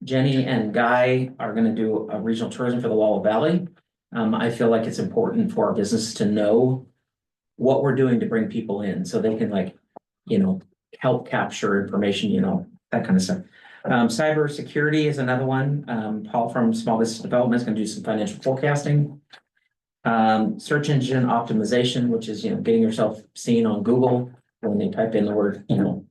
Jenny and Guy are gonna do a regional tourism for the Walla Valley. I feel like it's important for our business to know what we're doing to bring people in, so they can, like, you know, help capture information, you know, that kind of stuff. Cybersecurity is another one. Paul from Small Business Development is gonna do some financial forecasting. Search engine optimization, which is, you know, getting yourself seen on Google. When they type in the word, you know,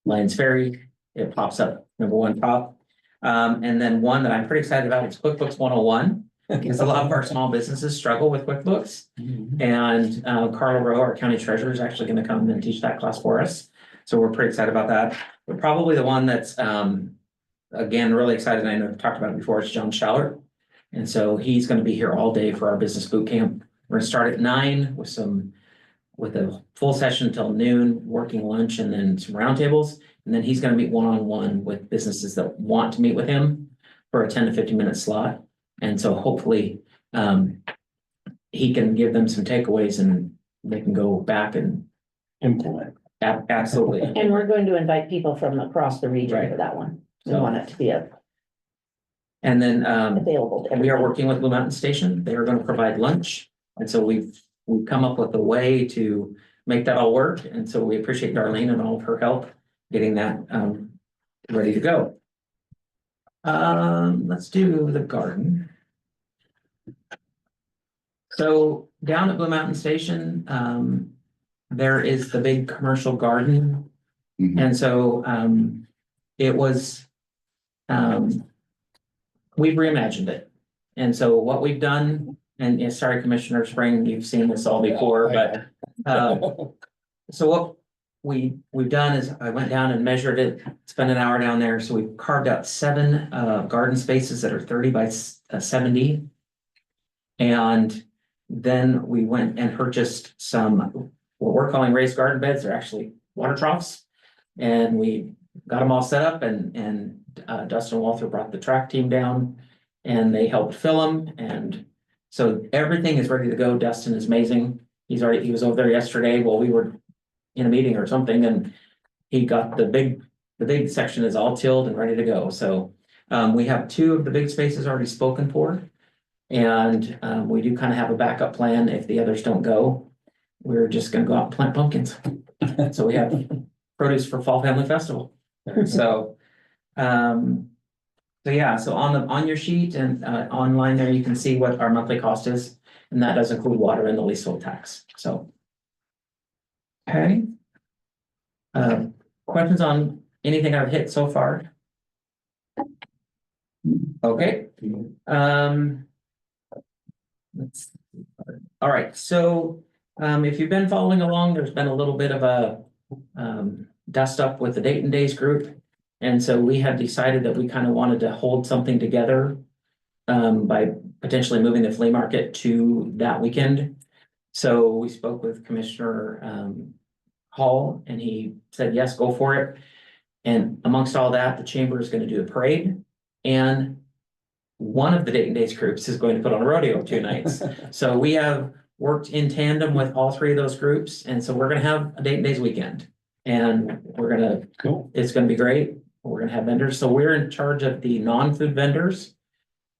Lions Ferry, it pops up #1 top. And then one that I'm pretty excited about is QuickBooks 101, because a lot of our small businesses struggle with QuickBooks. And Carla Rowe, our county treasurer, is actually gonna come and teach that class for us. So we're pretty excited about that. But probably the one that's, again, really excited, and I know I've talked about it before, is John Schallert. And so he's gonna be here all day for our business boot camp. We're gonna start at 9 with a full session until noon, working lunch, and then some roundtables. And then he's gonna meet one-on-one with businesses that want to meet with him for a 10 to 15-minute slot. And so hopefully, he can give them some takeaways and they can go back and Implement. absolutely. And we're going to invite people from across the region Right. for that one. We So- want it to be And then, available. to we are everybody. working with Blue Mountain Station. They are gonna provide lunch. And so we've come up with a way to make that all work. And so we appreciate Darlene and all of her help getting that, ready to go. Let's do the garden. So down at Blue Mountain Station, there is the big commercial garden. Mhm. And so, it was, we've reimagined it. And so what we've done, and yeah, sorry, Commissioner Spring, you've seen this all before, but, so what we've done is I went down and measured it, spent an hour down there. So we've carved out 7 garden spaces that are 30 by 70. And then we went and purchased some, what we're calling raised garden beds. They're actually water troughs. And we got them all set up, and Dustin Walther brought the track team down and they helped fill them. And so everything is ready to go. Dustin is amazing. He was over there yesterday while we were in a meeting or something, and he got the big section is all tilled and ready to go, so. We have 2 of the big spaces already spoken for. And, we do kind of have a backup plan if the others don't go. We're just gonna go out and plant pumpkins. So we have produce for Fall Family Festival, so. So yeah, so on your sheet and, online there, you can see what our monthly cost is, and that does include water and the leasehold tax, so. Okay. Questions on anything I've hit so far? Okay, let's see. All right, so, if you've been following along, there's been a little bit of a, dust up with the Dayton Days group. And so we have decided that we kind of wanted to hold something together, by potentially moving the flea market to that weekend. So we spoke with Commissioner, Hall, and he said, yes, go for it. And amongst all that, the chamber is going to do a parade, and one of the Dayton Days groups is going to put on a rodeo 2 nights. So we have worked in tandem with all 3 of those groups, and so we're gonna have a Dayton Days weekend. And Cool. it's gonna be great. We're gonna have vendors, so we're in charge of the non-food vendors.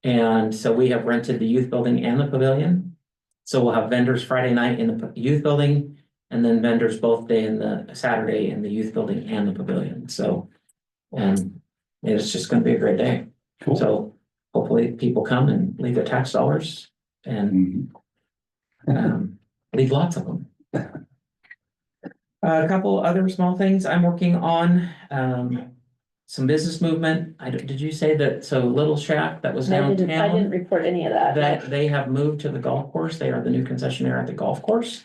And so we have rented the youth building and the pavilion. So we'll have vendors Friday night in the youth building, and then vendors both day in the Saturday in the youth building and the pavilion, so. And it's just gonna be a great day. Cool. So hopefully people come and leave their tax dollars and leave lots of them. A couple other small things I'm working on, some business movement. Did you say that, so Little Shack that was I didn't downtown, report any of that. that they have moved to the golf course? They are the new concessionaire at the golf course.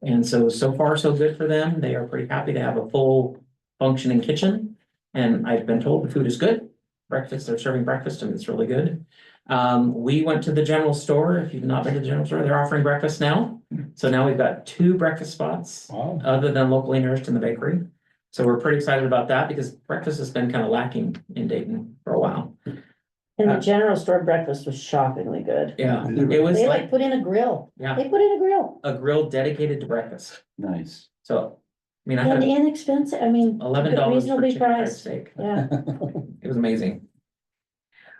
And so far, so good for them. They are pretty happy to have a full functioning kitchen. And I've been told the food is good. Breakfast, they're serving breakfast and it's really good. We went to the general store. If you've not been to the general store, they're offering breakfast now. So now we've got 2 breakfast spots, Wow. other than locally nourished in the bakery. So we're pretty excited about that because breakfast has been kind of lacking in Dayton for a while. And the general store breakfast was shockingly good. Yeah, it was They like, put in a grill. yeah, They put in a grill. a grill dedicated to breakfast. Nice. So, I mean, I And had inexpensive, I mean, $11 for reasonably chicken fried priced. steak. Yeah. It was amazing.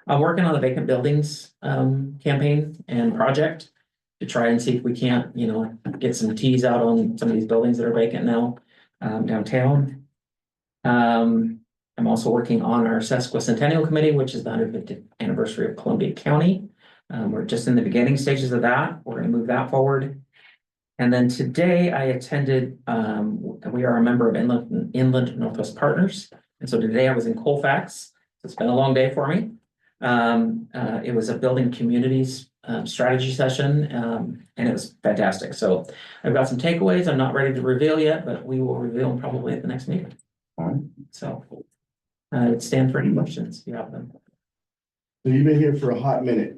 I'm working on the vacant buildings campaign and project to try and see if we can't, get some teas out on some of these buildings that are vacant now downtown. I'm also working on our Sesquicentennial Committee, which is the 150th anniversary of Columbia County. We're just in the beginning stages of that. We're going to move that forward. And then today I attended, we are a member of Inland Northwest Partners. And so today I was in Colfax. It's been a long day for me. It was a building communities strategy session, and it was fantastic. So I've got some takeaways. I'm not ready to reveal yet, but we will reveal them probably at the next meeting. All right. So I would stand for any questions if you have them. So you've been here for a hot minute.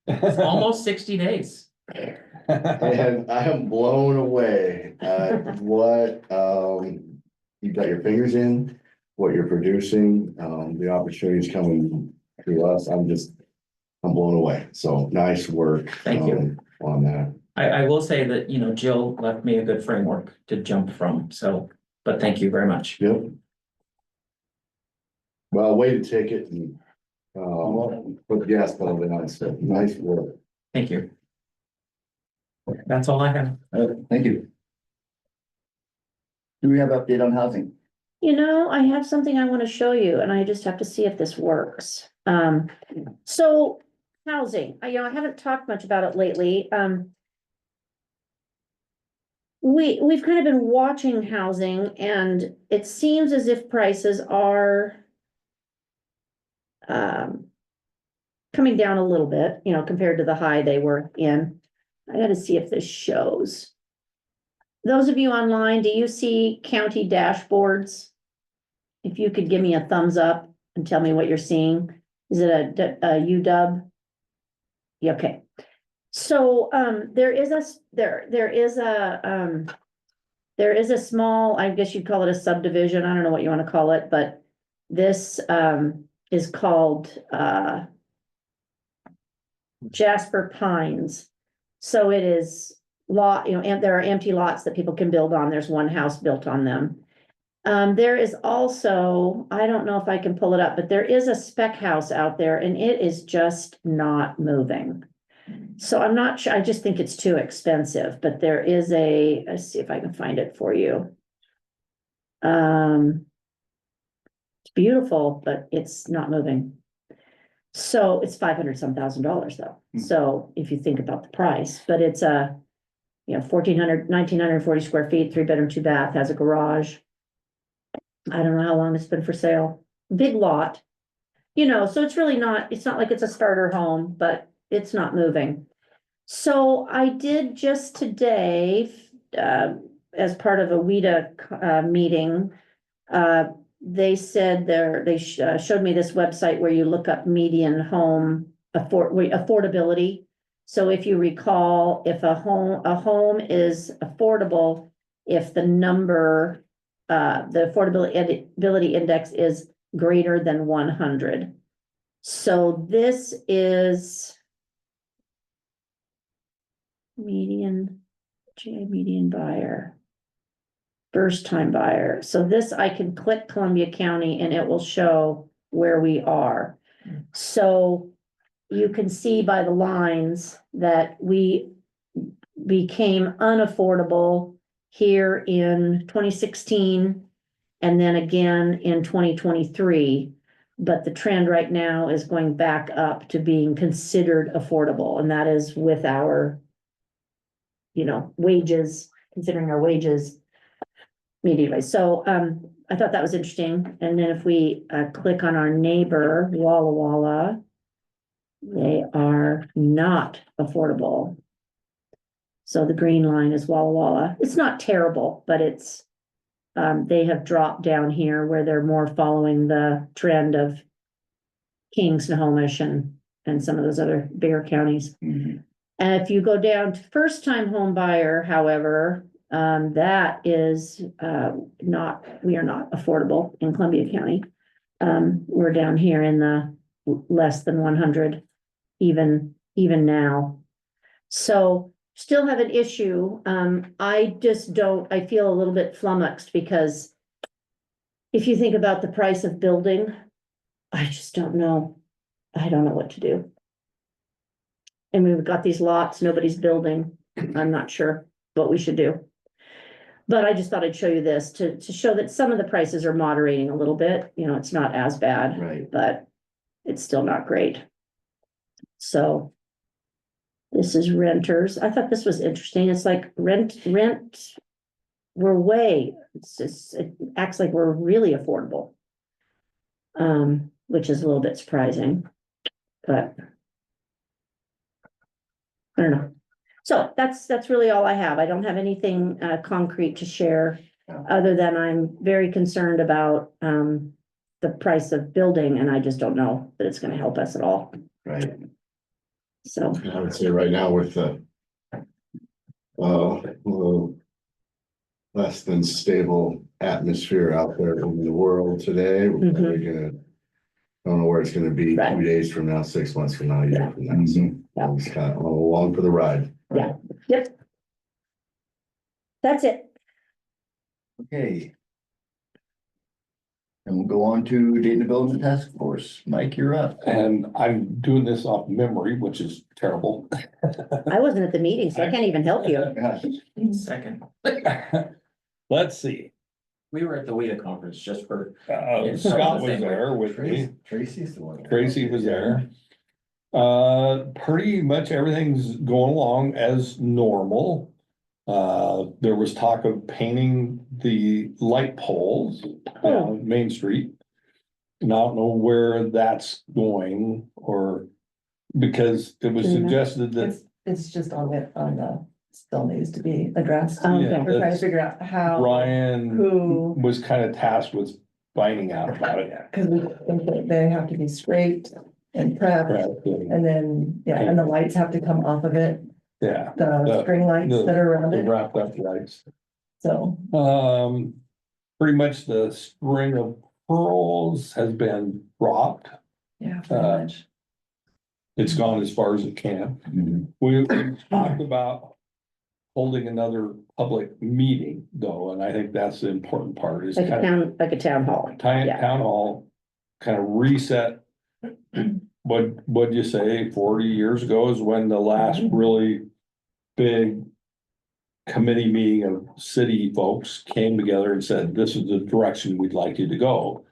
It's almost 60 days. I am blown away at what, you've got your fingers in, what you're producing, the opportunities coming to us. I'm blown away. So nice work. Thank you. On that. I will say that, Jill left me a good framework to jump from. So, but thank you very much. Yep. Well, way to take it and, put the gas pedal in on stuff. Nice work. Thank you. That's all I have. Thank you. Do we have update on housing? I have something I want to show you and I just have to see if this works. So housing, I haven't talked much about it lately. We've kind of been watching housing and it seems as if prices are coming down a little bit, compared to the high they were in. I gotta see if this shows. Those of you online, do you see county dashboards? If you could give me a thumbs up and tell me what you're seeing. Is it a UW? Yeah, okay. So, there is a small, I guess you'd call it a subdivision. I don't know what you want to call it, but this, is called, Jasper Pines. So it is lot, and there are empty lots that people can build on. There's one house built on them. There is also, I don't know if I can pull it up, but there is a spec house out there and it is just not moving. So I'm not sure, I just think it's too expensive, but there is let's see if I can find it for you. It's beautiful, but it's not moving. So it's $500-some thousand though. So if you think about the price, but it's a, 1,940 square feet, 3-bedroom, 2-bath, has a garage. I don't know how long it's been for sale. Big lot. So it's really not, it's not like it's a starter home, but it's not moving. So I did just today, as part of a WIDA meeting, they said they showed me this website where you look up median home affordability. So if you recall, if a home is affordable, if the number, the affordability index is greater than 100. So this is median buyer, first time buyer. So this, I can click Columbia County and it will show where we are. So you can see by the lines that we became unaffordable here in 2016 and then again in 2023. But the trend right now is going back up to being considered affordable, and that is with our, wages, considering our wages immediately. So I thought that was interesting. And then if we click on our neighbor, Walla Walla, they are not affordable. So the green line is Walla Walla. It's not terrible, but it's, they have dropped down here where they're more following the trend of King, Snohomish, and some of those other bigger counties. And if you go down to first time home buyer, however, that is we are not affordable in Columbia County. We're down here in the less than 100, even now. So still have an issue. I feel a little bit flummoxed because if you think about the price of building, I just don't know. I don't know what to do. And we've got these lots, nobody's building. I'm not sure what we should do. But I just thought I'd show you this to show that some of the prices are moderating a little bit. It's not as bad, Right. but it's still not great. So this is renters. I thought this was interesting. It's like rent. It acts like we're really affordable. Which is a little bit surprising, but I don't know. So that's really all I have. I don't have anything concrete to share, other than I'm very concerned about the price of building, and I just don't know that it's going to help us at all. Right. So I would say right now with the less than stable atmosphere out there in the world today, we're probably gonna, I don't know where it's gonna be Right. 2 days from now, 6 months from now, a year Yeah. from now. So Yeah. it's kind of along for the ride. yeah, yep. That's it. Okay. And we'll go on to Dayton Development Task Force. Mike, you're up. And I'm doing this off memory, which is terrible. I wasn't at the meeting, so I can't even help you. Second, Let's see. we were at the WIDA conference just for, Scott was there with me. Tracy's the one. Tracy was there. Pretty much everything's going along as normal. There was talk of painting the light poles on Main Street. And I don't know where that's going, or because it was suggested that. It's just on the, still needs to be addressed. Okay. Yeah, We're trying to that's- figure out how, Ryan who, was kind of tasked with finding out about it. because we think that they have to be scraped and prepped. Correct, and- And then, and the lights have to come off of it, Yeah, the string lights that are around the it, wrapped up lights. so. Pretty much the string of pearls has been dropped. Yeah, pretty Uh, much. It's gone as far as it can. Mhm. We talked about holding another public meeting though, and I think that's the important part is Like a kind like a town hall. of town, Yeah. town hall. Kind of reset. What'd you say, 40 years ago is when the last really big. Committee meeting of city folks came together and said, this is the direction we'd like you to go.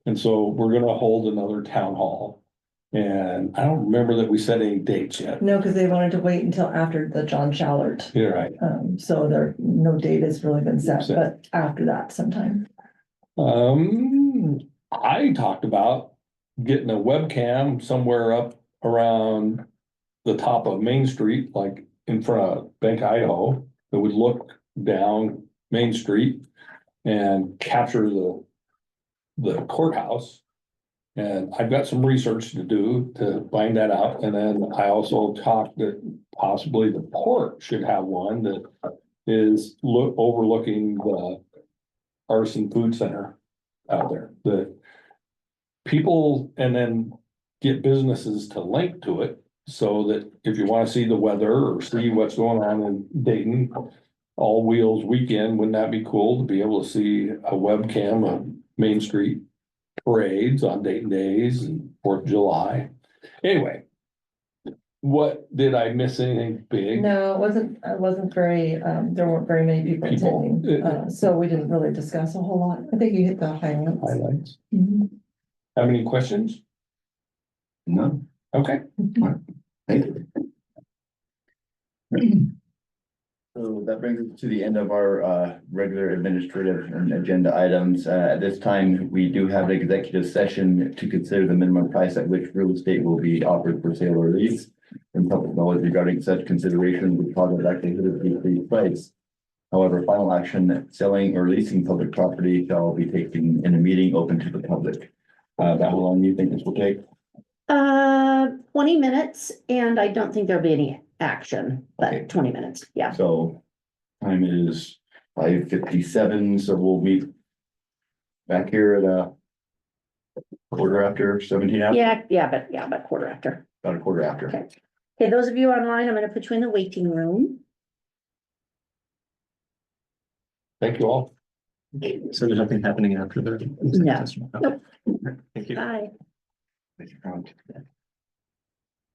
And so we're gonna hold another town hall. And I don't remember that we set any dates yet. No, because they wanted to wait until after the John Shallert. You're right. So there, no date has really been set, Set. but after that sometime. I talked about getting a webcam somewhere up around the top of Main Street, like in front of Bank Idaho, that would look down Main Street and capture the courthouse. And I've got some research to do to find that out. And then I also talked that possibly the port should have one that is overlooking the Artisan Food Center out there. The people, and then get businesses to link to it so that if you want to see the weather or see what's going on in Dayton, all wheels weekend, wouldn't that be cool to be able to see a webcam of Main Street parades on Dayton days and 4th of July? Anyway, what, did I miss anything big? No, it wasn't very, there weren't very many people People. attending, so we didn't really discuss a whole lot. I think you hit the highlights. Highlights. Mhm. Have any questions? No, Okay. thank you. So that brings us to the end of our regular administrative and agenda items. At this time, we do have an executive session to consider the minimum price at which real estate will be offered for sale or lease. And public knowledge regarding such consideration would cause the likelihood of decreased price. However, final action selling or leasing public property shall be taken in a meeting open to the public. About how long do you think this will take? 20 minutes, and I don't think there'll be any action, Okay. but 20 minutes, yeah. So time is 5:57, so we'll meet back here at quarter after 17 after, Yeah, but quarter after. about a quarter after. Okay. Okay, those of you online, I'm gonna put you in the waiting room. Thank you all. So there's nothing happening after the. No. Nope. Thank you. Bye.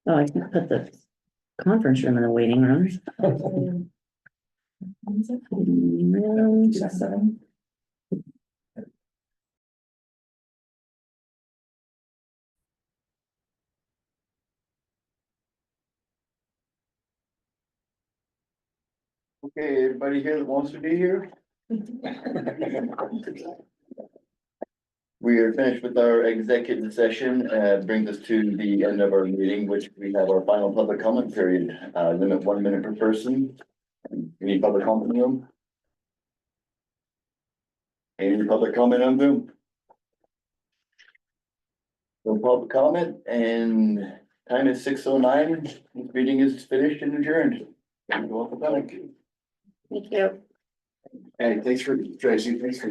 Oh, I can put the conference room in the waiting room. Room 7. Okay, everybody here that wants to be here? We are finished with our executive session, brings us to the end of our meeting, which we have our final public comment period, limit 1 minute per person. Any public comment in the room? Any public comment on Zoom? No public comment, and time is 6:09, this meeting is finished and adjourned. Thank you all for coming. Thank you. Hey, thanks for, Tracy, thanks for.